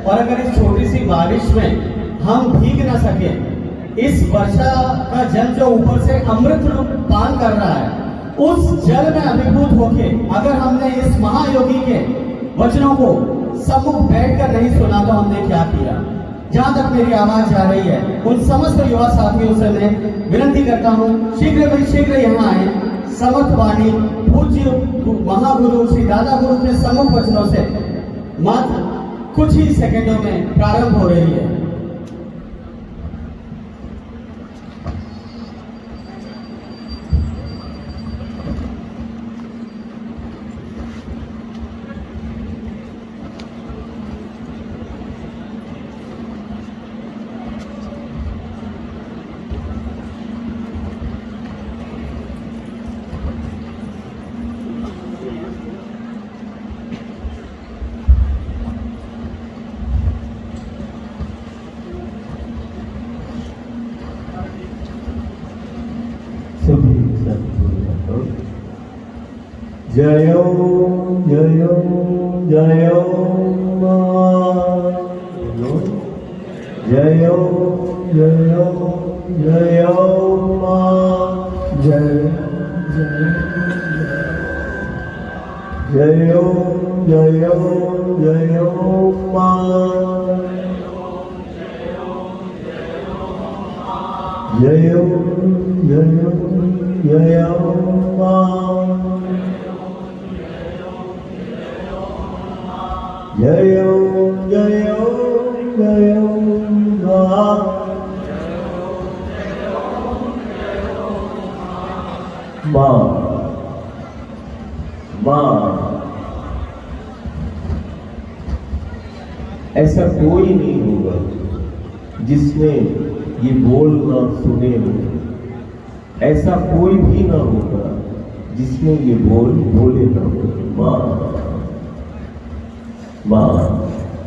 और अगर इस छोटी सी बारिश में हम भीग न सके, इस वर्षा का जल जो ऊपर से अमृत रूप पान कर रहा है, उस जल में अभिभूत होके अगर हमने इस महायोगी के वचनों को सम्मुख बैठकर नहीं सुना तो हमने क्या किया। जहां तक मेरी आवाज जा रही है, उन समस्त युवा साथियों से मैं विनती करता हूं, शीघ्र यहाँ आए। समर्थ वाणी पूज्य महागुरु श्री दादा गुरु के सम्मुख वचनों से मात्र कुछ ही सेकंडों में प्रारंभ हो रही है। जयो जयो जयो जयो जयो जयो जयो जयो जयो जयो जयो जयो जयो जयो जयो मां मां। ऐसा कोई नहीं होगा जिसने ये बोल ना सुने हो, ऐसा कोई भी ना होगा जिसने ये बोल बोले ना हो। मां मां,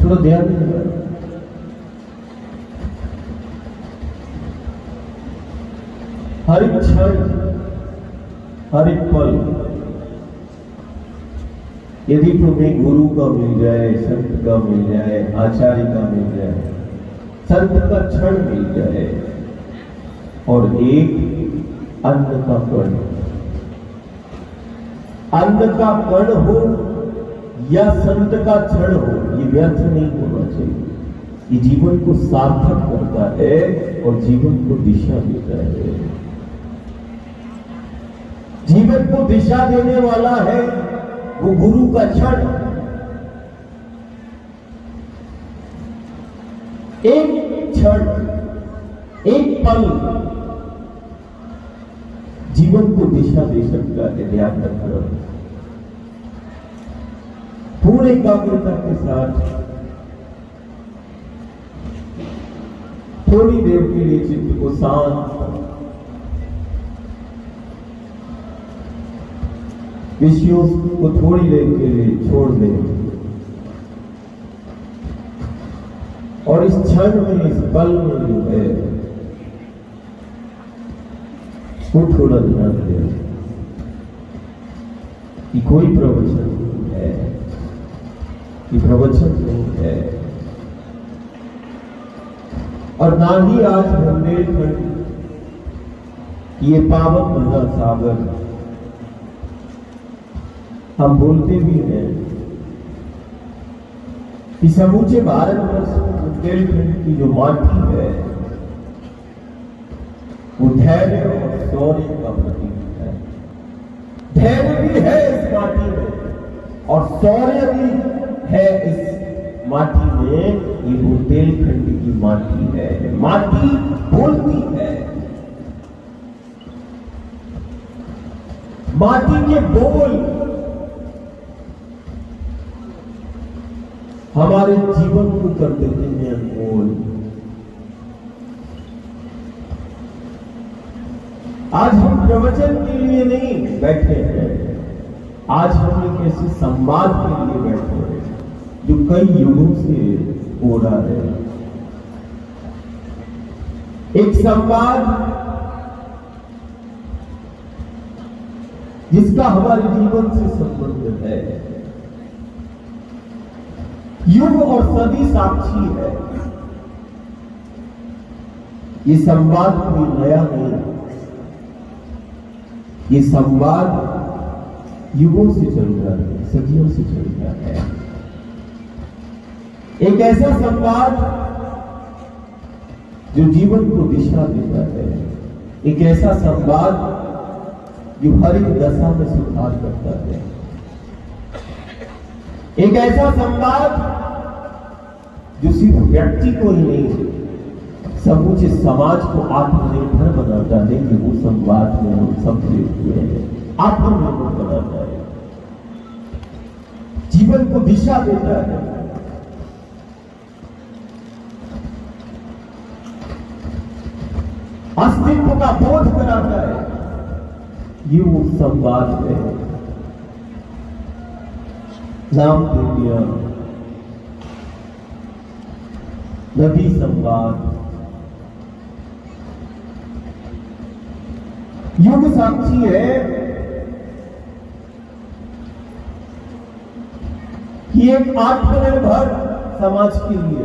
थोड़ा ध्यान देना। हर एक क्षण, हर एक पल यदि तुम्हें गुरु का मिल जाए, संत का मिल जाए, आचार्य का मिल जाए, संत का क्षण मिल जाए और एक अन्न का कण, अन्न का कण हो या संत का क्षण हो, ये व्यर्थ नहीं होना चाहिए। ये जीवन को सार्थक करता है और जीवन को दिशा देता है। जीवन को दिशा देने वाला है वो गुरु का क्षण। एक क्षण, एक पल जीवन को दिशा दे सकता है। ध्यान रखना, पूरे एकाग्रता के साथ थोड़ी देर के लिए चित्त को शांत, विषयों को थोड़ी देर के लिए छोड़ दें और इस क्षण में, इस पल में जो है वो थोड़ा ध्यान दें कि कोई प्रवचन नहीं है, कि प्रवचन नहीं है और ना ही आज बुंदेलखंड ये पावन महासागर। हम बोलते भी हैं कि समूचे भारतवर्ष में बुंदेलखंड की जो माटी है वो धैर्य और शौर्य का प्रतीक है। धैर्य भी है इस माटी में और शौर्य भी है इस माटी में। ये बुंदेलखंड की माटी है। माटी बोलती है, माटी के बोल हमारे जीवन को कर देते हैं अनमोल। आज हम प्रवचन के लिए नहीं बैठे हैं, आज हम एक ऐसे संवाद के लिए बैठे हैं जो कई युगों से हो रहा है। एक संवाद जिसका हमारे जीवन से संबंध है। युग और सदी साक्षी है। ये संवाद कोई नया नहीं है, ये संवाद युगों से चल रहा है, सदियों से चल रहा है। एक ऐसा संवाद जो जीवन को दिशा देता है, एक ऐसा संवाद जो हर एक दशा में सुधार करता है, एक ऐसा संवाद जो सिर्फ व्यक्ति को ही नहीं समूचे समाज को आत्मनिर्भर बनाता है कि वो संवाद में हम सब हुए हैं, आत्मनिर्भर बनाता है, जीवन को दिशा देता है। अस्तित्व का बोध कराता है। ये वो संवाद है। नाम दे दिया नदी संवाद। युग साक्षी है कि एक आत्मनिर्भर समाज के लिए,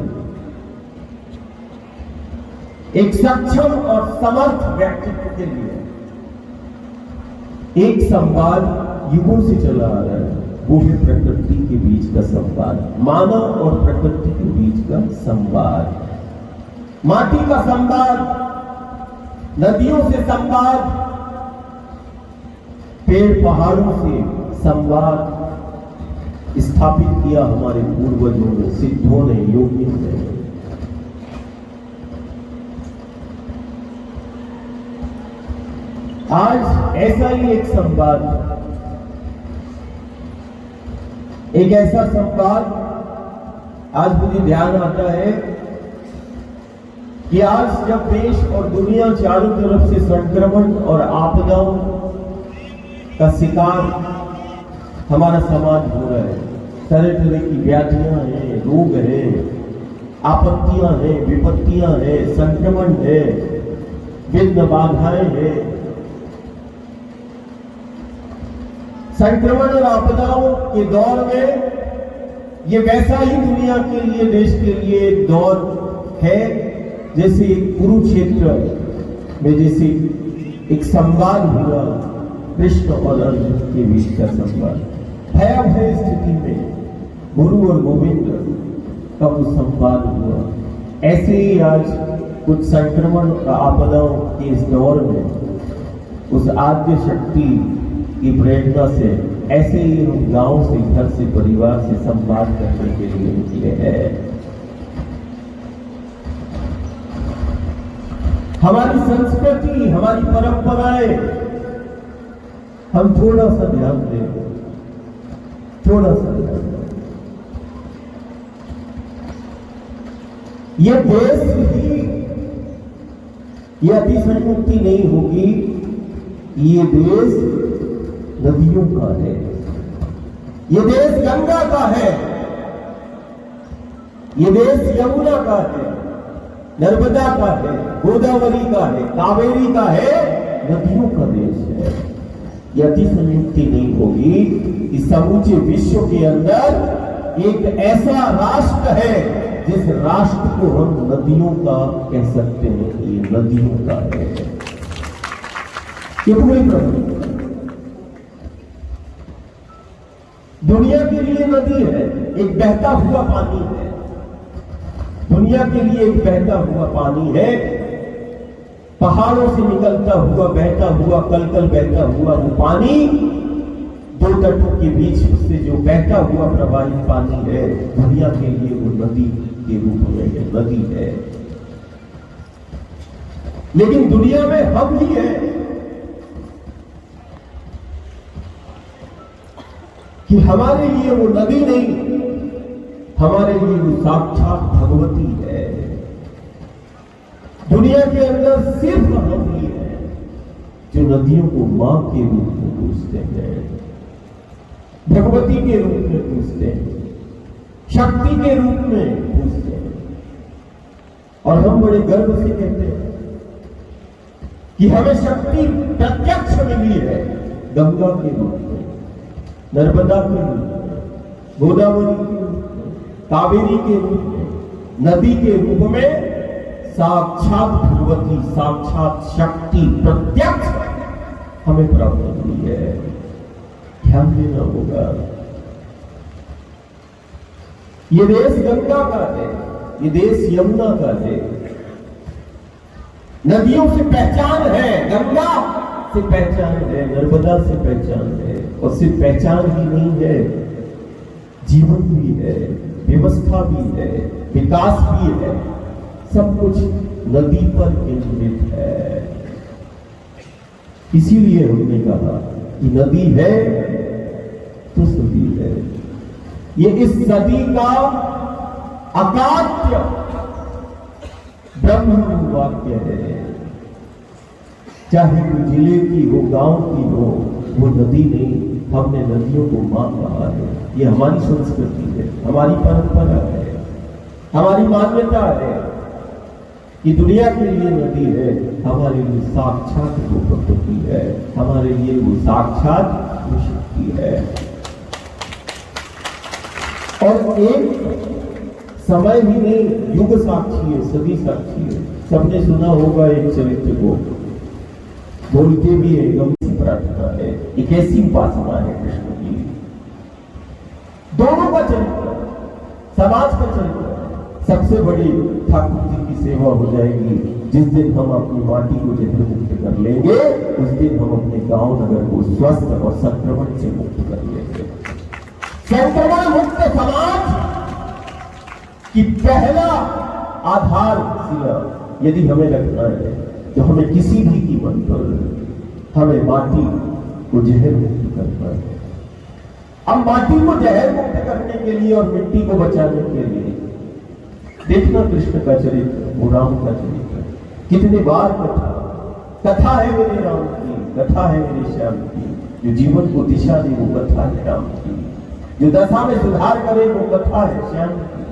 एक सक्षम और समर्थ व्यक्तित्व के लिए एक संवाद युगों से चला आ रहा है। वो है प्रकृति के बीच का संवाद, मानव और प्रकृति के बीच का संवाद, माटी का संवाद, नदियों से संवाद, पेड़ पहाड़ों से संवाद स्थापित किया हमारे पूर्वजों ने, सिद्धों ने, योगियों ने। आज ऐसा ही एक संवाद, एक ऐसा संवाद आज मुझे ध्यान आता है कि आज जब देश और दुनिया चारों तरफ से संक्रमण और आपदाओं का शिकार हमारा समाज हो रहा है, तरह तरह की व्याधियां हैं, रोग हैं, आपत्तियां हैं, विपत्तियां हैं, संक्रमण है, विघ्न बाधाएं हैं। संक्रमण और आपदाओं के दौर में ये वैसा ही दुनिया के लिए, देश के लिए एक दौर है जैसे कुरुक्षेत्र में जैसे एक संवाद हुआ कृष्ण और अर्जुन के बीच का संवाद। भयावह स्थिति में गुरु और गोविंद का वो संवाद हुआ। ऐसे ही आज कुछ संक्रमण और आपदाओं के इस दौर में उस आद्य शक्ति की प्रेरणा से ऐसे ही हम गांव से, घर से, परिवार से संवाद करने के लिए निकले हैं। हमारी संस्कृति, हमारी परंपराएं, हम थोड़ा सा ध्यान दें, थोड़ा सा ध्यान दें। यह देश ही यह अतिसंयुक्ति नहीं होगी। ये देश नदियों का है, ये देश गंगा का है, ये देश यमुना का है, नर्मदा का है, गोदावरी का है, कावेरी का है, नदियों का देश है। यह अतिसंयुक्ति नहीं होगी कि समूचे विश्व के अंदर एक ऐसा राष्ट्र है जिस राष्ट्र को हम नदियों का कह सकते हैं कि ये नदियों का है। क्यों? दुनिया के लिए नदी है, एक बहता हुआ पानी है। दुनिया के लिए एक बहता हुआ पानी है, पहाड़ों से निकलता हुआ, बहता हुआ, कल बहता हुआ वो पानी, दो तटों के बीच से जो बहता हुआ प्रवाहित पानी है, दुनिया के लिए वो नदी के रूप में है, नदी है। लेकिन दुनिया में हम ही है कि हमारे लिए वो नदी नहीं, हमारे लिए वो साक्षात भगवती है। दुनिया के अंदर सिर्फ हम ही है जो नदियों को मां के रूप में पूजते हैं, भगवती के रूप में पूजते हैं, शक्ति के रूप में पूजते हैं। और हम बड़े गर्व से कहते हैं कि हमें शक्ति प्रत्यक्ष मिली है गंगा के रूप में, नर्मदा के रूप में, गोदावरी के रूप में, कावेरी के रूप में, नदी के रूप में साक्षात भगवती, साक्षात शक्ति प्रत्यक्ष हमें प्राप्त हुई है। ध्यान देना होगा। ये देश गंगा का है, ये देश यमुना का है। नदियों से पहचान है, गंगा से पहचान है, नर्मदा से पहचान है। और सिर्फ पहचान ही नहीं है, जीवन भी है, व्यवस्था भी है, विकास भी है। सब कुछ नदी पर केंद्रित है। इसीलिए हमने कहा कि नदी है तो सदी है। ये इस सदी का अकाट्य ब्रह्म वाक्य है। चाहे वो जिले की हो, गांव की हो, वो नदी नहीं, हमने नदियों को मान रहा है। ये हमारी संस्कृति है, हमारी परंपरा है, हमारी मान्यता है कि दुनिया के लिए नदी है, हमारे लिए साक्षात वो प्रकृति है, हमारे लिए वो साक्षात वो शक्ति है। और एक समय ही नहीं, युग साक्षी है, सदी साक्षी है। सबने सुना होगा एक चरित्र को, बोलते भी है, गंभीर प्रार्थना है, एक ऐसी उपासना है कृष्ण की। दोनों का चरित्र, समाज का चरित्र। सबसे बड़ी ठाकुर जी की सेवा हो जाएगी जिस दिन हम अपनी माटी को जहर मुक्त कर लेंगे, उस दिन हम अपने गांव नगर को स्वस्थ और संक्रमण से मुक्त कर लेंगे। संक्रमण मुक्त समाज की पहला आधार यदि हमें रखना है तो हमें किसी भी कीमत पर हमें माटी को जहर मुक्त करना है। अब माटी को जहर मुक्त करने के लिए और मिट्टी को बचाने के लिए देखना कृष्ण का चरित्र, वो राम का चरित्र, कितने बार कथा है मेरे राम की, कथा है मेरे श्याम की, जो जीवन को दिशा दे वो कथा है राम की, जो दशा में सुधार करे वो कथा है श्याम की।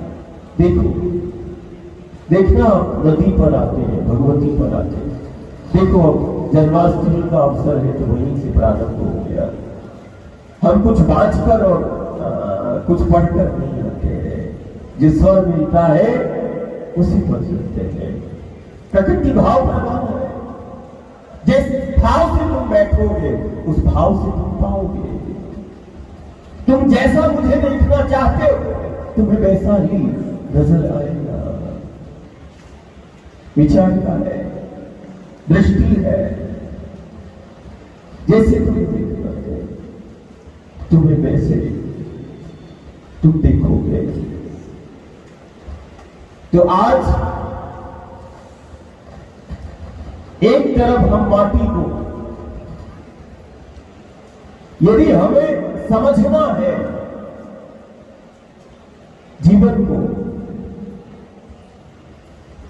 देखो, देखना नदी पर आते हैं, भगवती पर आते हैं। देखो अब जन्माष्टमी का अवसर है तो वहीं से प्रारंभ हो गया। हम कुछ बाँच कर और कुछ पढ़कर नहीं आते हैं, जिस स्वर मिलता है उसी पर चलते हैं। प्रकृति भाव प्रधान है, जिस भाव से तुम बैठोगे उस भाव से तुम पाओगे। तुम जैसा मुझे देखना चाहते हो तुम्हें वैसा ही नजर आएगा। विचार का है, दृष्टि है, जैसे तुम्हें देखना है तुम्हें वैसे तुम देखोगे। तो आज एक तरफ हम माटी को, यदि हमें समझना है जीवन को,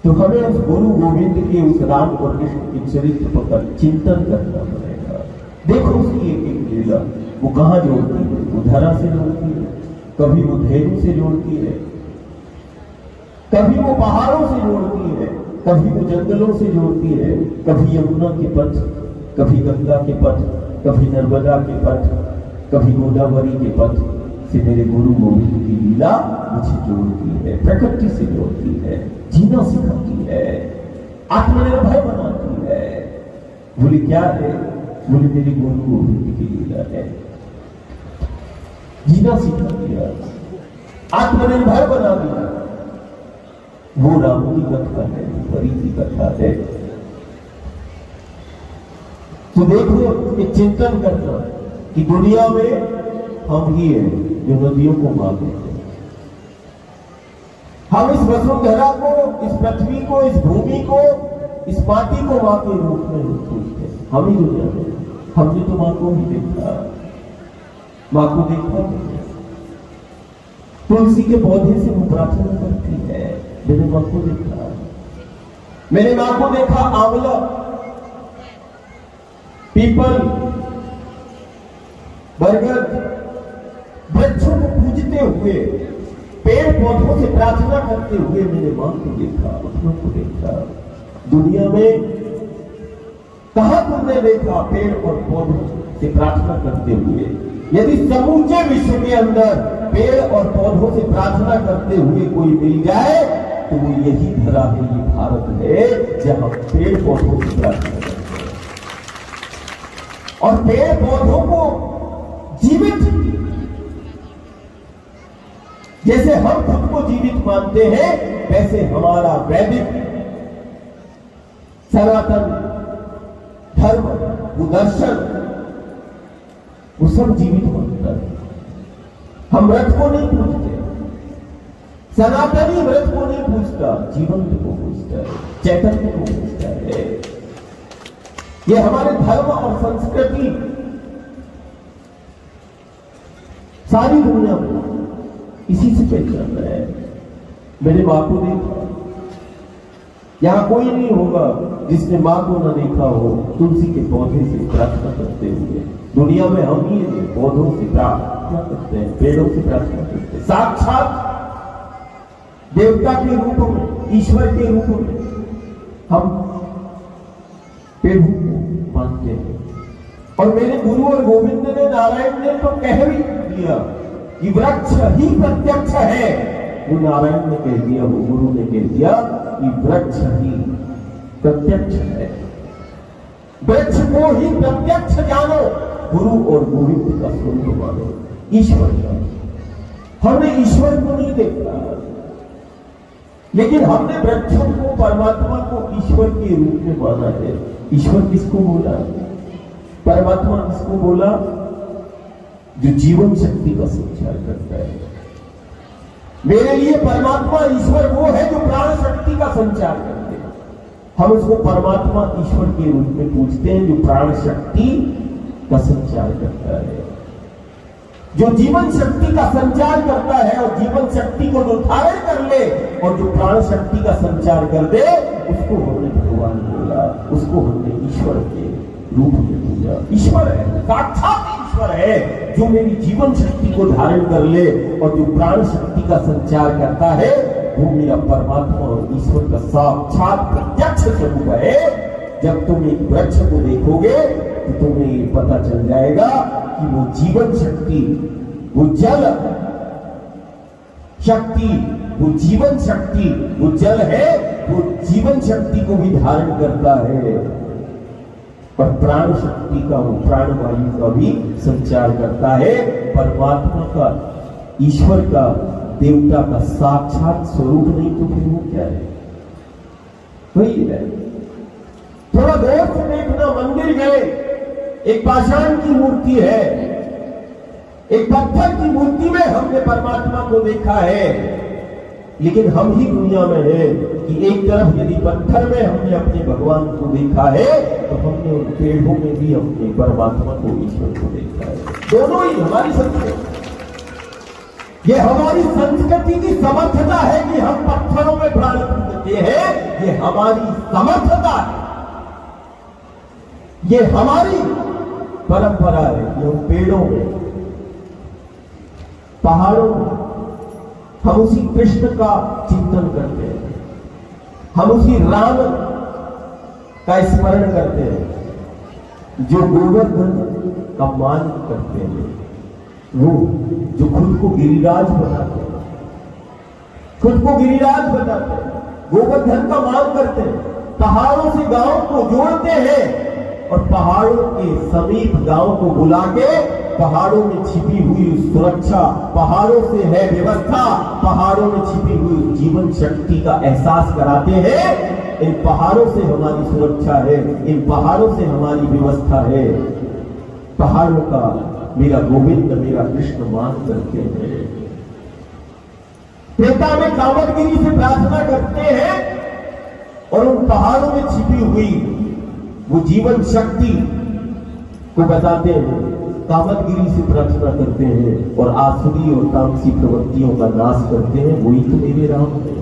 तो हमें उस गुरु गोविंद के, उस राम और कृष्ण के चरित्र पर चिंतन करना पड़ेगा। देखो उसकी एक एक लीला, वो कहां जोड़ती है, वो धरा से जोड़ती है, कभी वो धेनु से जोड़ती है, कभी वो पहाड़ों से जोड़ती है, कभी वो जंगलों से जोड़ती है, कभी यमुना के पथ, कभी गंगा के पथ, कभी नर्मदा के पथ, कभी गोदावरी के पथ से मेरे गुरु गोविंद की लीला मुझे जोड़ती है, प्रकृति से जोड़ती है, जीना सिखाती है, आत्मनिर्भर बनाती है। बोले क्या है? बोले मेरी गुरु गोविंद की लीला है। जीना सिखा दिया, आत्मनिर्भर बना दिया। वो राम की कथा है, हरि की कथा है। तो देखो, एक चिंतन करना कि दुनिया में हम ही हैं जो नदियों को मारते हैं। हम इस वसुंधरा को, इस पृथ्वी को, इस भूमि को, इस माटी को मां के रूप में पूछते हैं। हम ही दुनिया में, हमने तो मां को ही देखा, मां को देखा। तुलसी के पौधे से वो प्रार्थना करती है, मैंने मां को देखा, मैंने मां को देखा। आंवला, पीपल, बरगद, वृक्षों को पूजते हुए, पेड़ पौधों से प्रार्थना करते हुए मैंने मां को देखा, अपनों को देखा। दुनिया में कहां तुमने देखा पेड़ और पौधों से प्रार्थना करते हुए? यदि समूचे विश्व के अंदर पेड़ और पौधों से प्रार्थना करते हुए कोई मिल जाए तो वो यही धरा है, ये भारत है जहां पेड़ पौधों से प्रार्थना करते हैं। और पेड़ पौधों को जीवित, जैसे हम खुद को जीवित मानते हैं, वैसे हमारा वैदिक सनातन धर्म, वो दर्शन, वो सब जीवित मानता है। हम मृत को नहीं पूछते, सनातनी मृत को नहीं पूछता, जीवंत को पूछता है, चैतन्य को पूछता है। ये हमारे धर्म और संस्कृति सारी दुनिया में इसी से पहचान रहा है। मेरे मां को देखा, यहां कोई नहीं होगा जिसने मां को न देखा हो तुलसी के पौधे से प्रार्थना करते हुए। दुनिया में हम ही पौधों से प्रार्थना करते हैं, पेड़ों से प्रार्थना करते हैं, साक्षात देवता के रूप में, ईश्वर के रूप में हम पेड़ों को मानते हैं। और मेरे गुरु और गोविंद ने, नारायण ने तो कह भी दिया कि वृक्ष ही प्रत्यक्ष है। वो नारायण ने कह दिया, वो गुरु ने कह दिया कि वृक्ष ही प्रत्यक्ष है। वृक्ष को ही प्रत्यक्ष जानो, गुरु और गोविंद का स्वरूप मानो, ईश्वर का। हमने ईश्वर को नहीं देखा, लेकिन हमने वृक्षों को, परमात्मा को ईश्वर के रूप में माना है। ईश्वर किसको बोला? परमात्मा किसको बोला? जो जीवन शक्ति का संचार करता है। मेरे लिए परमात्मा ईश्वर वो है जो प्राण शक्ति का संचार करते हैं। हम उसको परमात्मा ईश्वर के रूप में पूछते हैं, जो प्राण शक्ति का संचार करता है, जो जीवन शक्ति का संचार करता है और जीवन शक्ति को जो धारण कर ले और जो प्राण शक्ति का संचार कर दे, उसको हमने भगवान बोला, उसको हमने ईश्वर के रूप में पूजा। ईश्वर है, साक्षात ईश्वर है, जो मेरी जीवन शक्ति को धारण कर ले और जो प्राण शक्ति का संचार करता है, वो मेरा परमात्मा और ईश्वर का साक्षात प्रत्यक्ष स्वरूप है। जब तुम एक वृक्ष को देखोगे तो तुम्हें ये पता चल जाएगा कि वो जीवन शक्ति, वो जल शक्ति, वो जीवन शक्ति, वो जल है, वो जीवन शक्ति को भी धारण करता है और प्राण शक्ति का, वो प्राणवायु का भी संचार करता है। परमात्मा का, ईश्वर का, देवता का साक्षात स्वरूप नहीं तो फिर वो क्या है? वही है। थोड़ा गौर से देखना, मंदिर गए, एक पाषाण की मूर्ति है, एक पत्थर की मूर्ति में हमने परमात्मा को देखा है। लेकिन हम ही दुनिया में है कि एक तरफ यदि पत्थर में हमने अपने भगवान को देखा है, तो हमने उन पेड़ों में भी अपने परमात्मा को, ईश्वर को देखा है। दोनों ही हमारी संस्कृति, ये हमारी संस्कृति की समर्थता है कि हम पत्थरों में प्राण पूजते हैं। ये हमारी समर्थता है, ये हमारी परंपरा है कि हम पेड़ों में, पहाड़ों में हम उसी कृष्ण का चिंतन करते हैं, हम उसी राम का स्मरण करते हैं, जो गोवर्धन का मान करते हैं, वो जो खुद को गिरिराज बनाते हैं, खुद को गिरिराज बनाते हैं, गोवर्धन का मान करते हैं, पहाड़ों से गांव को जोड़ते हैं और पहाड़ों के समीप गांव को बुला के पहाड़ों में छिपी हुई सुरक्षा, पहाड़ों से है व्यवस्था, पहाड़ों में छिपी हुई जीवन शक्ति का एहसास कराते हैं। इन पहाड़ों से हमारी सुरक्षा है, इन पहाड़ों से हमारी व्यवस्था है। पहाड़ों का मेरा गोविंद, मेरा कृष्ण मान करते हैं। त्रेता में कामदगिरी से प्रार्थना करते हैं और उन पहाड़ों में छिपी हुई वो जीवन शक्ति को बताते हैं। कामदगिरी से प्रार्थना करते हैं और आसुरी और तामसी प्रवृत्तियों का नाश करते हैं। वही तो मेरे राम है,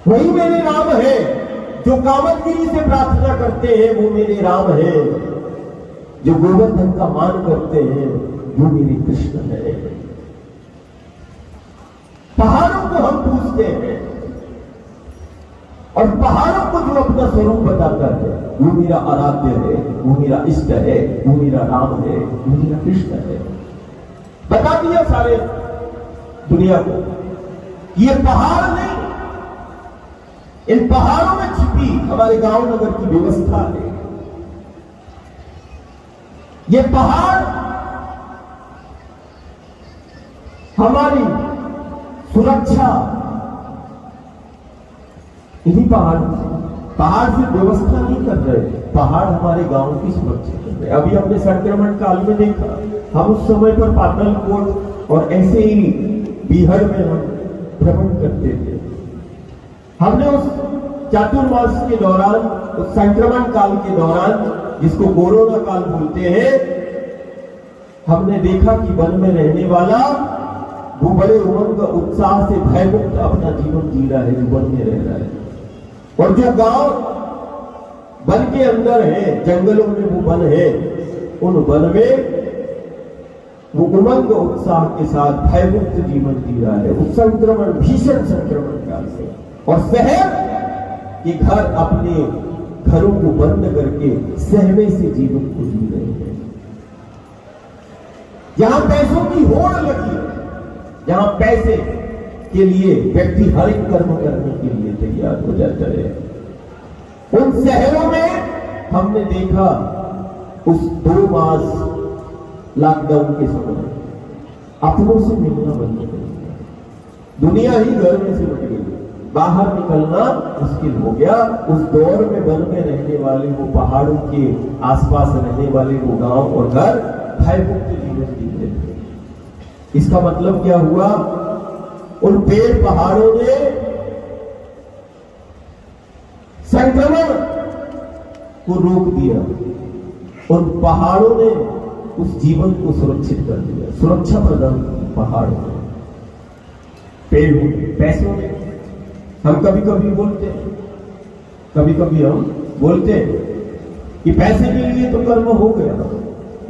वही मेरे राम है। जो कामदगिरी से प्रार्थना करते हैं वो मेरे राम है, जो गोवर्धन का मान करते हैं वो मेरे कृष्ण है। पहाड़ों को हम पूजते हैं और पहाड़ों को जो अपना स्वरूप बताता है वो मेरा आराध्य है, वो मेरा इष्ट है, वो मेरा राम है, वो मेरा कृष्ण है। बता दिया सारे दुनिया को। ये पहाड़ नहीं, इन पहाड़ों में छिपी हमारे गांव नगर की व्यवस्था है। ये पहाड़ हमारी सुरक्षा इन्हीं पहाड़ से व्यवस्था नहीं कर रहे, पहाड़ हमारे गांव की सुरक्षा कर रहे। अभी हमने संक्रमण काल में देखा, हम उस समय पर पाटलकोट और ऐसे ही बीहड़ में हम भ्रमण करते थे। हमने उस चातुर्मास के दौरान, उस संक्रमण काल के दौरान, जिसको कोरोना काल बोलते हैं, हमने देखा कि वन में रहने वाला वो बड़े उमंग उत्साह से भयमुक्त अपना जीवन जी रहा है, जो वन में रह रहा है। और जो गांव वन के अंदर है, जंगलों में वो वन है, उन वन में वो उमंग उत्साह के साथ भयमुक्त जीवन जी रहा है उस संक्रमण, भीषण संक्रमण काल से। और शहर के घर अपने घरों को बंद करके सहमे से जीवन को जी रहे हैं। जहां पैसों की होड़ लगी है, जहां पैसे के लिए व्यक्ति हर एक कर्म करने के लिए तैयार हो जाता है, उन शहरों में हमने देखा उस 2 मास लॉकडाउन के समय अपनों से मिलना बंद कर दिया। दुनिया ही घर में सिमट गई, बाहर निकलना मुश्किल हो गया। उस दौर में वन में रहने वाले, वो पहाड़ों के आसपास रहने वाले वो गांव और घर भयमुक्त जीवन जी रहे थे। इसका मतलब क्या हुआ? उन पेड़ पहाड़ों ने संक्रमण को रोक दिया, उन पहाड़ों ने उस जीवन को सुरक्षित कर दिया, सुरक्षा प्रदान की पहाड़ों ने, पेड़ों ने, पैसों ने। हम कभी कभी बोलते हैं, कभी कभी हम बोलते हैं कि पैसे के लिए तो कर्म हो गया,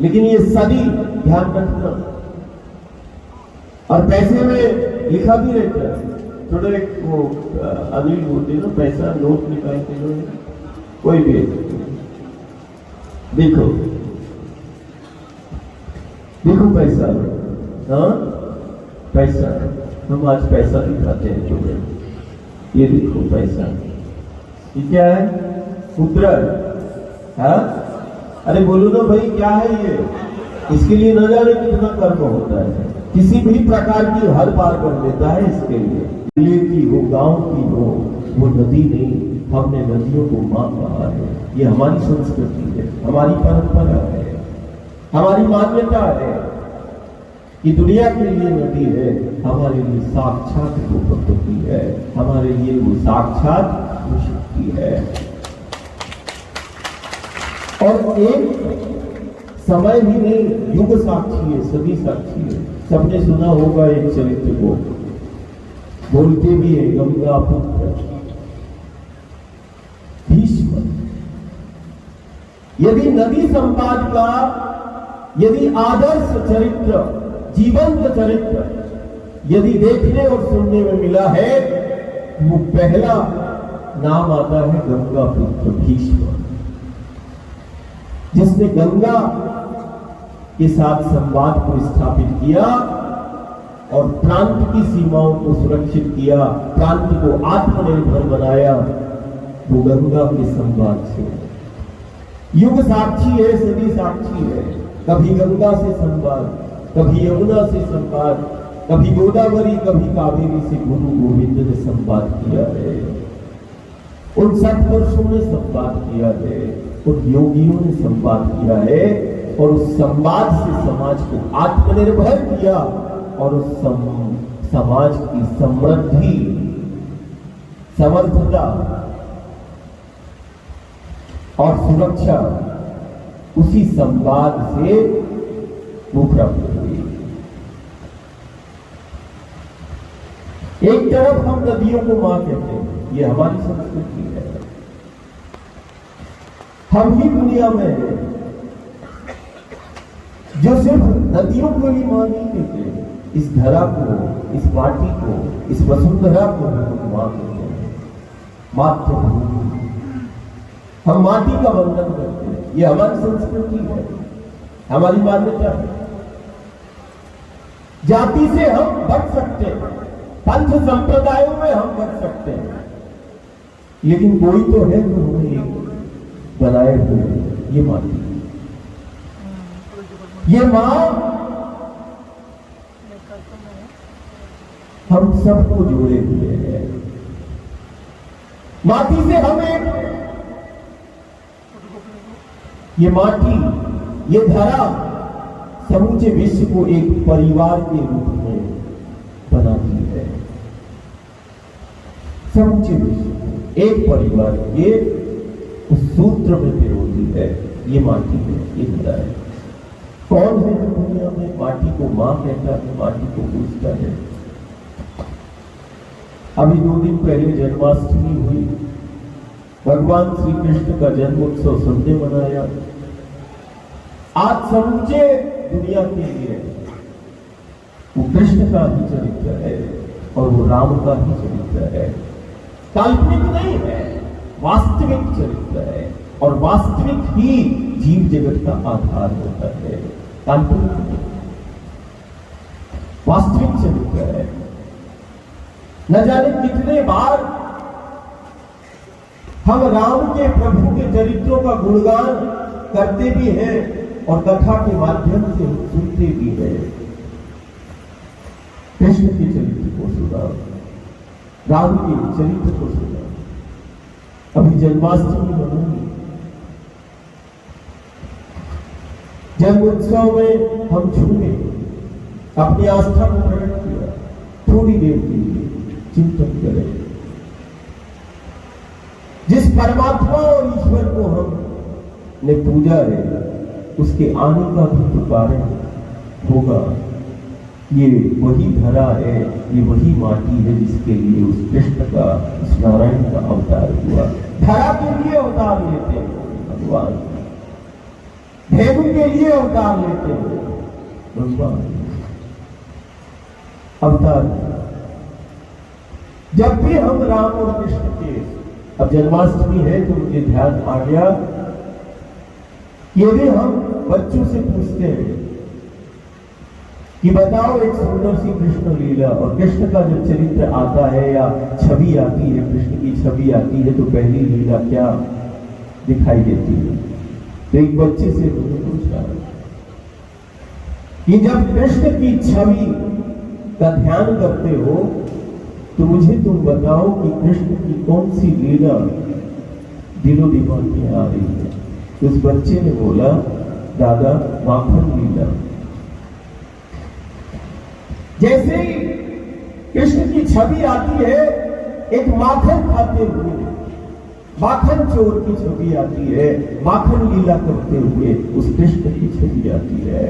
लेकिन ये सदी ध्यान रखना। और पैसे में लिखा भी रहता है, थोड़ा एक वो अनिल बोलते ना, पैसा नोट निकालते हो, कोई भी देखो देखो पैसा, हाँ पैसा, हम आज पैसा दिखाते हैं जो, ये देखो पैसा, ये क्या है? मुद्रा, हाँ? अरे बोलो ना भाई, क्या है ये? इसके लिए न जाने कितना कर्म होता है, किसी भी प्रकार की हद पार कर देता है इसके लिए। जिले की हो, गांव की हो, वो नदी नहीं, हमने नदियों को मां कहा है। ये हमारी संस्कृति है, हमारी परंपरा है, हमारी मान्यता है कि दुनिया के लिए नदी है, हमारे लिए साक्षात वो प्रकृति है, हमारे लिए वो साक्षात वो शक्ति है। और एक समय भी नहीं, युग साक्षी है, सभी साक्षी है। सबने सुना होगा एक चरित्र को, बोलते भी है, गंगा पुत्र भीष्म। यदि नदी संवाद का, यदि आदर्श चरित्र, जीवंत चरित्र यदि देखने और सुनने में मिला है, वो पहला नाम आता है गंगा पुत्र भीष्म, जिसने गंगा के साथ संवाद को स्थापित किया और प्रांत की सीमाओं को सुरक्षित किया, प्रांत को आत्मनिर्भर बनाया, वो गंगा के संवाद से। युग साक्षी है, सदी साक्षी है। कभी गंगा से संवाद, कभी यमुना से संवाद, कभी गोदावरी, कभी कावेरी से गुरु गोविंद ने संवाद किया है। उन सत्पुरुषों ने संवाद किया है, उन योगियों ने संवाद किया है, और उस संवाद से समाज को आत्मनिर्भर किया, और उस समाज की समृद्धि, समर्थता और सुरक्षा उसी संवाद से वो प्राप्त हुई। एक तरफ हम नदियों को मां कहते हैं, ये हमारी संस्कृति है, हम ही दुनिया में हैं जो सिर्फ नदियों को ही मां नहीं कहते, इस धरा को, इस माटी को, इस वसुंधरा को हम मां कहते हैं, मातृभूमि। हम माटी का वंदन करते हैं, ये हमारी संस्कृति है, हमारी मान्यता है। जाति से हम बच सकते हैं, पंथ संप्रदायों में हम बच सकते हैं, लेकिन कोई तो है जो हमें एक बनाए हुए, ये माटी, ये मां हम सबको जोड़े हुए हैं। माटी से हम एक, ये माटी, ये धरा समूचे विश्व को एक परिवार के रूप में बनाती है। समूचे विश्व एक परिवार के उस सूत्र में पिरोती है। ये माटी है, ये धरा है। कौन है जो दुनिया में माटी को मां कहता है, माटी को पूजता है? अभी 2 दिन पहले जन्माष्टमी हुई, भगवान श्री कृष्ण का जन्मोत्सव सबने मनाया। आज समूचे दुनिया के लिए वो कृष्ण का ही चरित्र है और वो राम का ही चरित्र है। काल्पनिक नहीं है, वास्तविक चरित्र है, और वास्तविक ही जीव जगत का आधार होता है। काल्पनिक नहीं, वास्तविक चरित्र है। न जाने कितने बार हम राम के, प्रभु के चरित्रों का गुणगान करते भी हैं और कथा के माध्यम से सुनते भी हैं। कृष्ण के चरित्र को सुना, राम के चरित्र को सुना। अभी जन्माष्टमी मनाई, जन्मोत्सव में हम झूमे, अपनी आस्था को प्रकट किया। थोड़ी देर के लिए चिंतन करें, जिस परमात्मा और ईश्वर को हमने पूजा है, उसके आने का भी तो कारण होगा। ये वही धरा है, ये वही माटी है जिसके लिए उस कृष्ण का, उस नारायण का अवतार हुआ। धरा के लिए अवतार लेते हैं भगवान, धेनु के लिए अवतार लेते हैं भगवान। अवतार जब भी हम राम और कृष्ण के, अब जन्माष्टमी है तो मुझे ध्यान आ गया, यदि हम बच्चों से पूछते हैं कि बताओ एक सुंदर सी कृष्ण लीला, और कृष्ण का जब चरित्र आता है या छवि आती है, कृष्ण की छवि आती है, तो पहली लीला क्या दिखाई देती है? तो एक बच्चे से मुझे पूछा कि जब कृष्ण की छवि का ध्यान करते हो तो मुझे तुम बताओ कि कृष्ण की कौन सी लीला दिलो दिमाग में आ रही है? तो उस बच्चे ने बोला, दादा माखन लीला। जैसे ही कृष्ण की छवि आती है, एक माखन खाते हुए, माखन चोर की छवि आती है, माखन लीला करते हुए उस कृष्ण की छवि आती है।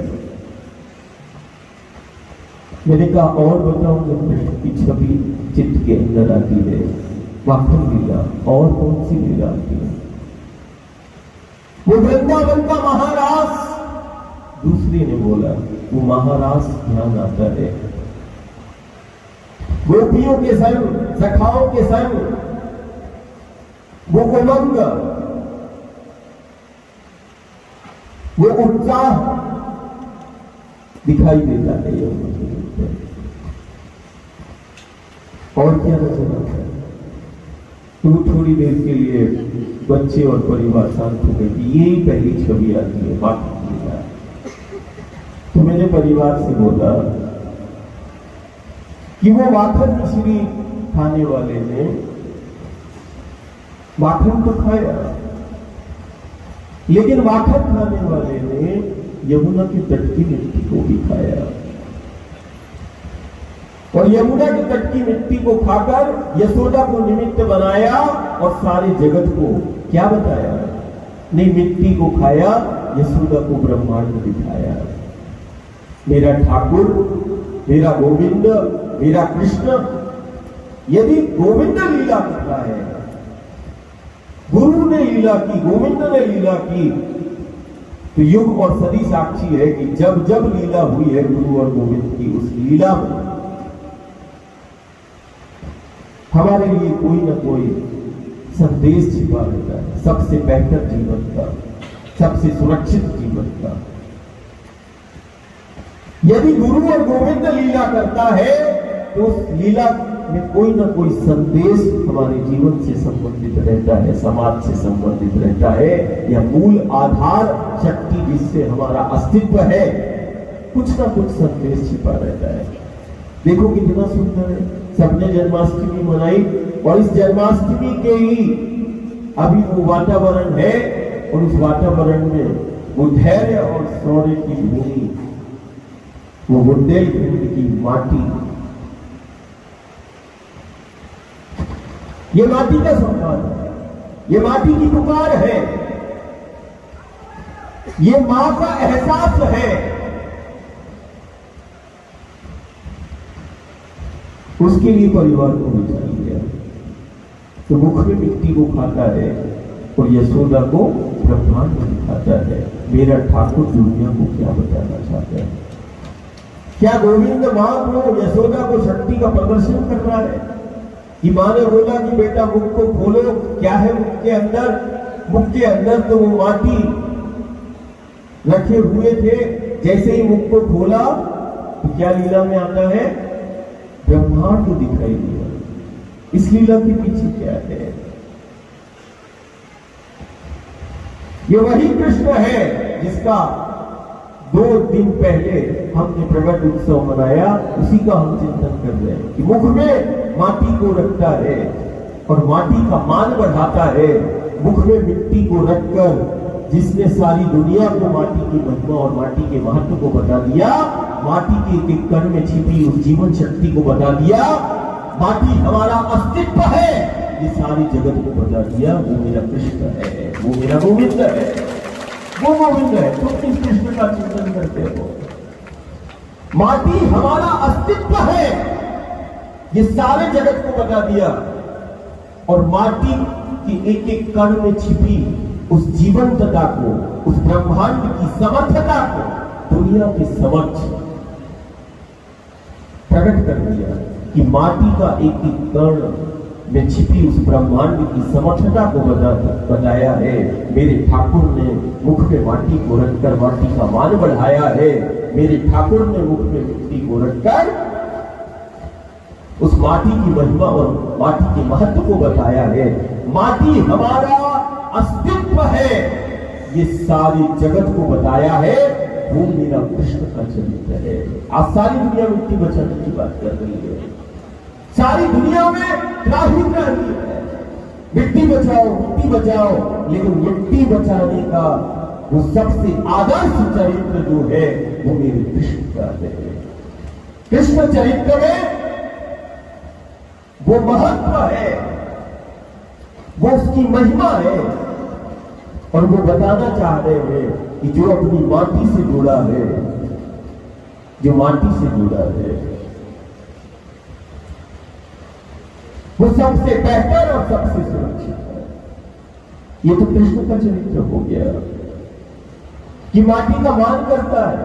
मैंने कहा और बताओ, जब कृष्ण की छवि चित्त के अंदर आती है, माखन लीला, और कौन सी लीला आती है? वो वृंदावन का महारास। दूसरी ने बोला, वो महारास ध्यान आता है। गोपियों के संग, सखाओं के संग वो उमंग, वो उत्साह दिखाई देता है। ये और क्या नजर आता है? तो थोड़ी देर के लिए बच्चे और परिवार शांत हो गए कि ये पहली छवि आती है, बाकी लीला। तो मैंने परिवार से बोला कि वो माखन मिश्री खाने वाले ने माखन तो खाया, लेकिन माखन खाने वाले ने यमुना के तट की मिट्टी को भी खाया, और यमुना के तट की मिट्टी को खाकर यशोदा को निमित्त बनाया और सारे जगत को क्या बताया? नहीं, मिट्टी को खाया, यशोदा को ब्रह्मांड दिखाया। मेरा ठाकुर, मेरा गोविंद, मेरा कृष्ण, यदि गोविंद लीला करता है, गुरु ने लीला की, गोविंद ने लीला की, तो युग और सदी साक्षी है कि जब जब लीला हुई है गुरु और गोविंद की, उस लीला में हमारे लिए कोई न कोई संदेश छिपा रहता है, सबसे बेहतर जीवन का, सबसे सुरक्षित जीवन का। यदि गुरु और गोविंद लीला करता है तो उस लीला में कोई ना कोई संदेश हमारे जीवन से संबंधित रहता है, समाज से संबंधित रहता है। यह मूल आधार शक्ति जिससे हमारा अस्तित्व है, कुछ ना कुछ संदेश छिपा रहता है। देखो कितना सुंदर है, सबने जन्माष्टमी मनाई और इस जन्माष्टमी के ही अभी वो वातावरण है और उस वातावरण में वो धैर्य और शौर्य की भूमि, वो बुंदेलखंड की माटी, ये माटी का सम्मान है, ये माटी की पुकार है, ये मां का एहसास है। उसके लिए परिवार को बिछाई गया तो मुख में मिट्टी को खाता है और यशोदा को ब्रह्मांड में दिखाता है। मेरा ठाकुर दुनिया को क्या बताना चाहता है? क्या गोविंद मां को, यशोदा को शक्ति का प्रदर्शन कर रहा है कि मां ने बोला कि बेटा मुख को खोलो, क्या है मुख के अंदर? मुख के अंदर तो वो माटी रखे हुए थे, जैसे ही मुख को खोला तो क्या लीला में आता है? ब्रह्मांड को दिखाई दिया। इस लीला के पीछे क्या है? ये वही कृष्ण है जिसका 2 दिन पहले हमने प्रकट उत्सव मनाया, उसी का हम चिंतन कर रहे हैं कि मुख में माटी को रखता है और माटी का मान बढ़ाता है। मुख में मिट्टी को रखकर जिसने सारी दुनिया को माटी की महिमा और माटी के महत्व को बता दिया, माटी के एक कण में छिपी उस जीवन शक्ति को बता दिया, माटी हमारा अस्तित्व है, ये सारी जगत को बता दिया। वो मेरा कृष्ण है, वो मेरा गोविंद है, वो गोविंद है। तुम किस कृष्ण का चिंतन करते हो? माटी हमारा अस्तित्व है, ये सारे जगत को बता दिया। और माटी की एक एक कण में छिपी उस जीवंतता को, उस ब्रह्मांड की समर्थता को दुनिया के समक्ष प्रकट कर दिया कि माटी का एक एक कण में छिपी उस ब्रह्मांड की समर्थता को बताया है। मेरे ठाकुर ने मुख में माटी को रखकर माटी का मान बढ़ाया है। मेरे ठाकुर ने मुख में मिट्टी को रखकर उस माटी की महिमा और माटी के महत्व को बताया है। माटी हमारा अस्तित्व है, ये सारी जगत को बताया है। वो मेरा कृष्ण का चरित्र है। आज सारी दुनिया मिट्टी बचाने की बात कर रही है, सारी दुनिया में त्राही है, मिट्टी बचाओ, मिट्टी बचाओ। लेकिन मिट्टी बचाने का वो सबसे आदर्श चरित्र जो है वो मेरे कृष्ण का है। कृष्ण चरित्र में वो महत्व है, वो उसकी महिमा है। और वो बताना चाह रहे हैं कि जो अपनी माटी से जुड़ा है, जो माटी से जुड़ा है, वो सबसे बेहतर और सबसे सुरक्षित है। ये तो कृष्ण का चरित्र हो गया कि माटी का मान करता है,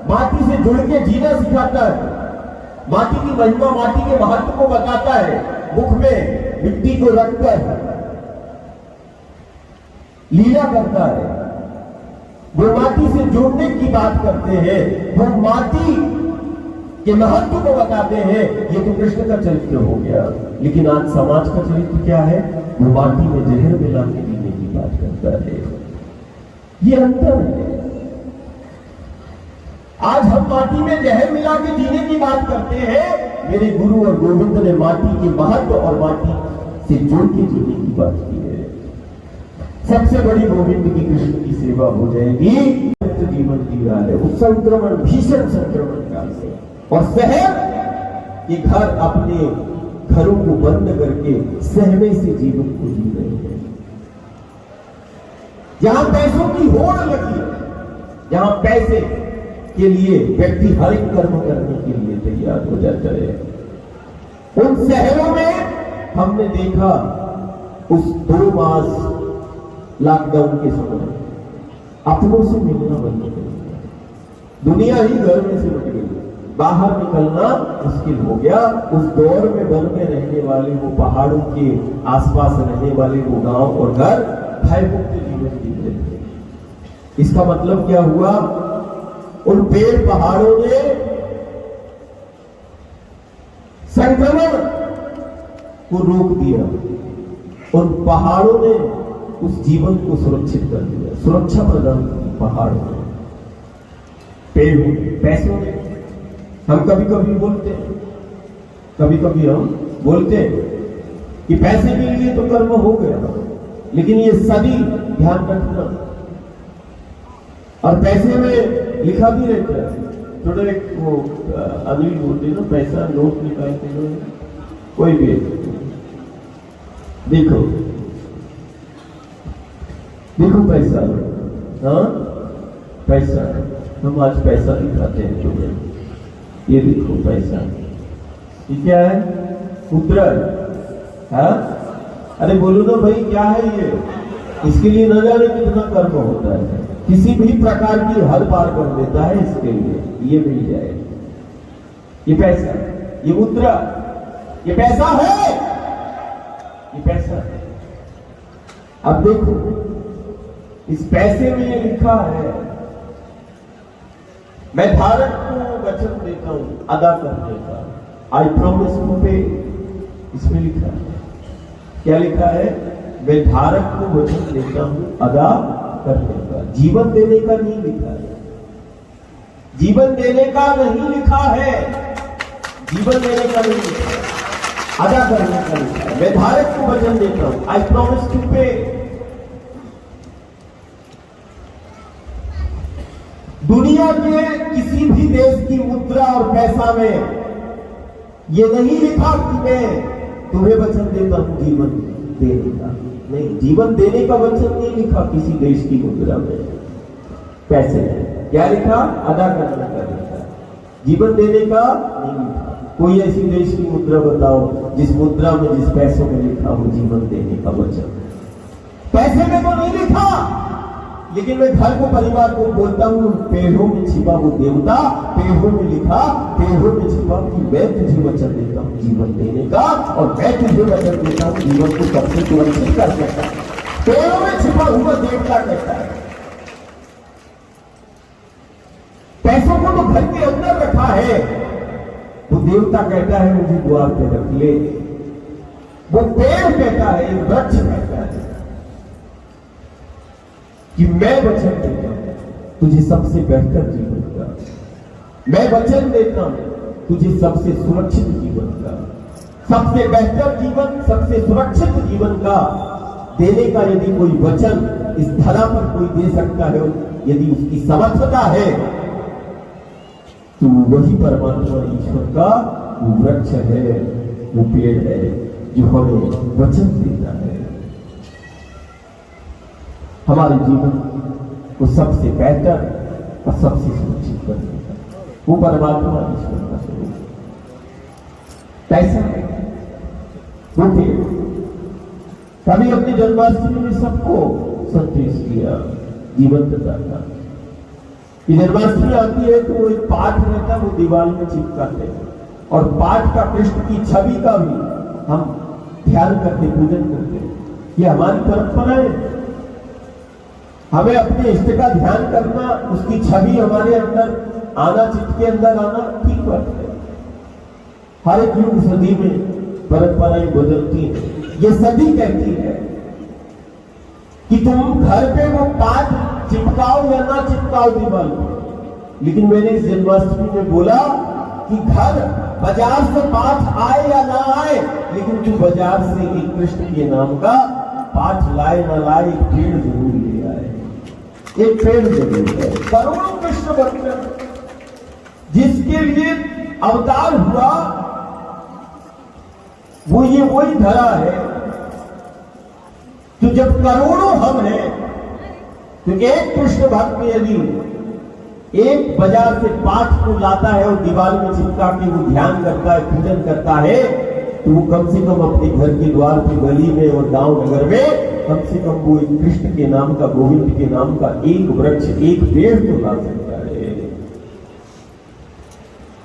माटी से जुड़ के जीना सिखाता है, माटी की महिमा, माटी के महत्व को बताता है। मुख में मिट्टी को रखकर लीला करता है। वो माटी से जोड़ने की बात करते हैं, वो माटी के महत्व को बताते हैं। ये तो कृष्ण का चरित्र हो गया। लेकिन आज समाज का चरित्र क्या है? वो माटी में जहर मिला के जीने की बात करता है। ये अंतर है। आज हम माटी में जहर मिला के जीने की बात करते हैं। मेरे गुरु और गोविंद ने माटी के महत्व और माटी से जोड़ के जीने की बात की है। सबसे बड़ी गोविंद की कृष्ण की सेवा हो जाएगी। जीवन जी रहा है उस संक्रमण, भीषण संक्रमण काल से, और शहर के घर अपने घरों को बंद करके सहमे से जीवन को जी रहे हैं। जहां पैसों की होड़ लगी है, जहां पैसे के लिए व्यक्ति हर एक कर्म करने के लिए तैयार हो जाता है, उन शहरों में हमने देखा उस 2 मास लॉकडाउन के समय अपनों से मिलना बंद कर दिया। दुनिया ही घर में सिमट गई। बाहर निकलना मुश्किल हो गया। उस दौर में वन में रहने वाले, वो पहाड़ों के आसपास रहने वाले वो गांव और घर भयमुक्त जीवन जी रहे थे। इसका मतलब क्या हुआ? उन पेड़ पहाड़ों ने संक्रमण को रोक दिया, उन पहाड़ों ने उस जीवन को सुरक्षित कर दिया, सुरक्षा प्रदान की पहाड़ों ने, पेड़ों ने, पैसों ने। हम कभी कभी बोलते हैं, कभी कभी हम बोलते हैं कि पैसे के लिए तो कर्म हो गया, लेकिन ये सभी ध्यान रखना। और पैसे में लिखा भी रहता है, थोड़ा एक वो अनिल बोलते ना, पैसा नोट निकालते हैं, कोई भी देखो देखो पैसा, हाँ पैसा, हम आज पैसा दिखाते हैं तुम्हें, ये देखो पैसा, ये क्या है? मुद्रा। हाँ, अरे बोलो ना भाई क्या है ये? इसके लिए न जाने कितना कर्म होता है, किसी भी प्रकार की हद पार कर देता है इसके लिए ये मिल जाए। ये पैसा, ये मुद्रा, ये पैसा है, ये पैसा है। अब देखो इस पैसे में ये लिखा है, मैं धारक को वचन देता हूं अदा करने का, आई प्रॉमिस टू पे। इसमें लिखा है, क्या लिखा है? मैं धारक को वचन देता हूं अदा करने का। जीवन देने का नहीं लिखा है, जीवन देने का नहीं लिखा है, जीवन देने का नहीं लिखा है, अदा करने का लिखा है। मैं धारक को वचन देता हूं, आई प्रॉमिस टू पे। दुनिया के किसी भी देश की मुद्रा और पैसा में ये नहीं लिखा कि मैं तुम्हें वचन देता हूं जीवन देने का। नहीं, जीवन देने का वचन नहीं लिखा किसी देश की मुद्रा में, पैसे में। क्या लिखा? अदा करने का लिखा, जीवन देने का नहीं लिखा। कोई ऐसी देश की मुद्रा बताओ जिस मुद्रा में, जिस पैसों में लिखा हो जीवन देने का वचन? पैसे में तो नहीं लिखा, लेकिन मैं घर को, परिवार को बोलता हूं, पेड़ों में छिपा वो देवता, पेड़ों में लिखा, पेड़ों में छिपा कि मैं तुझे वचन देता हूं जीवन देने का, और मैं तुझे वचन देता हूं जीवन को सबसे सुरक्षित कर सकता। पेड़ों में छिपा हुआ देवता कहता है। पैसों को तो घर के अंदर रखा है, वो देवता कहता है मुझे द्वार पे रख ले। वो पेड़ कहता है, वृक्ष कहता है कि मैं वचन देता हूं तुझे सबसे बेहतर जीवन का, मैं वचन देता हूं तुझे सबसे सुरक्षित जीवन का, सबसे बेहतर जीवन, सबसे सुरक्षित जीवन का देने का यदि कोई वचन इस धरा पर कोई दे सकता है, यदि उसकी समर्थता है, तो वही परमात्मा ईश्वर का वो वृक्ष है, वो पेड़ है जो हमें वचन देता है हमारे जीवन को सबसे बेहतर और सबसे सुरक्षित करने का। वो परमात्मा ईश्वर का स्वरूप कैसा है? वो पेड़ कभी अपनी जन्माष्टमी में सबको संदेश किया, जीवंतता का। जन्माष्टमी आती है तो वो एक पाठ रहता है, वो दीवार में चिपकाते हैं, और पाठ का कृष्ण की छवि का भी हम ध्यान करते, पूजन करते। ये हमारी परंपरा है। हमें अपने इष्ट का ध्यान करना, उसकी छवि हमारे अंदर आना, चित्त के अंदर आना ठीक बात है। हर एक युग सदी में परंपराएं बदलती हैं। ये सदी कहती है कि तुम घर पे वो पाठ चिपकाओ या ना चिपकाओ दीवार पे, लेकिन मैंने इस जन्माष्टमी में बोला कि घर बाजार से पाठ आए या ना आए, लेकिन तू बाजार से एक कृष्ण के नाम का पाठ लाए ना लाए, एक पेड़ जरूर ले आए, एक पेड़ जरूर है। करोड़ों कृष्ण भक्त जिसके लिए अवतार हुआ, वो ये वही धरा है। तो जब करोड़ों हम हैं, तो एक कृष्ण भक्त यदि एक बाजार से पाठ को लाता है और दीवार में चिपका के वो ध्यान करता है, पूजन करता है, तो वो कम से कम अपने घर के द्वार की गली में और गांव नगर में कम से कम वो एक कृष्ण के नाम का, गोविंद के नाम का एक वृक्ष, एक पेड़ तो ला सकता है।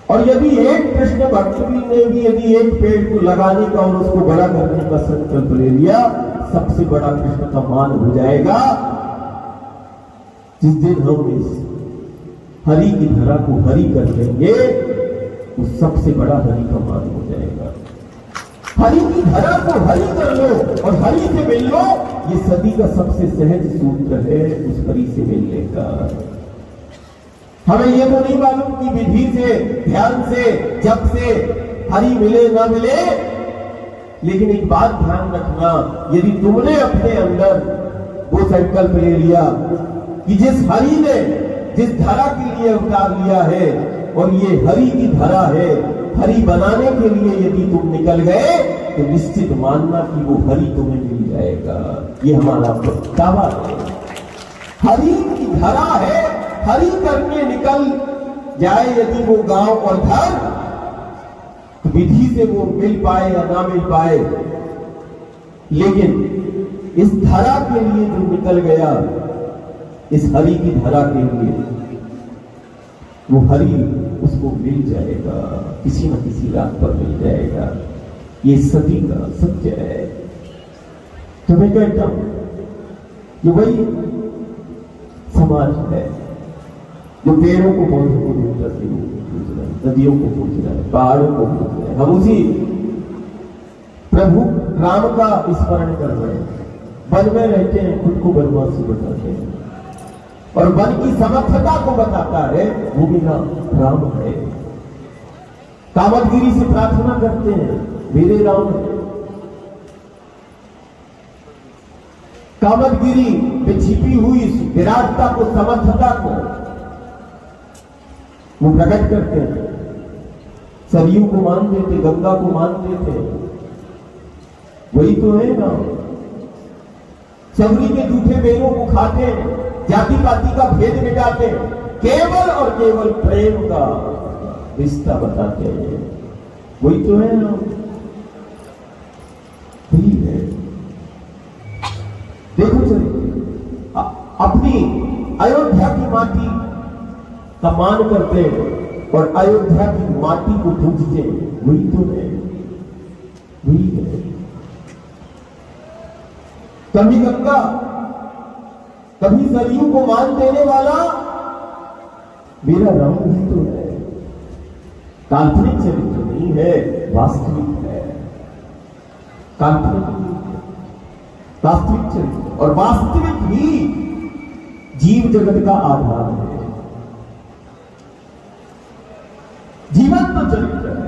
और यदि एक कृष्ण भक्त ने भी यदि एक पेड़ को लगाने का और उसको बड़ा करने का संकल्प ले लिया, सबसे बड़ा कृष्ण का मान हो जाएगा। जिस दिन हम इस हरि की धरा को हरि कर लेंगे, वो सबसे बड़ा हरि का मान हो जाएगा। हरि की धरा को हरि कर लो और हरि से मिल लो, ये सदी का सबसे सहज सूत्र है उस हरि से मिलने का। हमें ये तो नहीं मालूम कि विधि से, ध्यान से, जप से हरि मिले ना मिले, लेकिन एक बात ध्यान रखना, यदि तुमने अपने अंदर वो संकल्प ले लिया कि जिस हरि ने जिस धरा के लिए अवतार लिया है और ये हरि की धरा है, हरि बनाने के लिए यदि तुम निकल गए तो निश्चित मानना कि वो हरि तुम्हें मिल जाएगा। ये हमारा दावा है। हरि की धरा है, हरि करके निकल जाए यदि वो गांव और घर, तो विधि से वो मिल पाए या ना मिल पाए, लेकिन इस धरा के लिए जो निकल गया, इस हरि की धरा के लिए, वो हरि उसको मिल जाएगा, किसी न किसी रात पर मिल जाएगा। ये सदी का सत्य है। तो मैं कहता हूं कि वही समाज है जो पेड़ों को पौधों को पूज रहा है, नदियों को पूज रहा है, पहाड़ों को पूज रहा है। हम उसी प्रभु राम का स्मरण कर रहे हैं, वन में रहते हैं, खुद को वनवासी बताते हैं और वन की समर्थता को बताता है वो मेरा राम है। कामदगिरी से प्रार्थना करते हैं, मेरे राम है। कामदगिरी में छिपी हुई विराटता को, समर्थता को वो प्रकट करते हैं। सरयू को मान देते, गंगा को मान देते, वही तो है ना। सबरी के झूठे बेरों को खाते हैं, जाति पाति का भेद मिटाते हैं, केवल और केवल प्रेम का रिश्ता बताते हैं, वही तो है ना। वही है। देखो चलिए, अपनी अयोध्या की माटी का मान करते हैं और अयोध्या की माटी को पूजते हैं, वही तो है, वही है। कभी गंगा, कभी सरयू को मान देने वाला मेरा राम ही तो है। काल्पनिक चरित्र नहीं है, वास्तविक है। काल्पनिक नहीं है, वास्तविक चरित्र, और वास्तविक ही जीव जगत का आधार है, जीवन तो चरित्र है।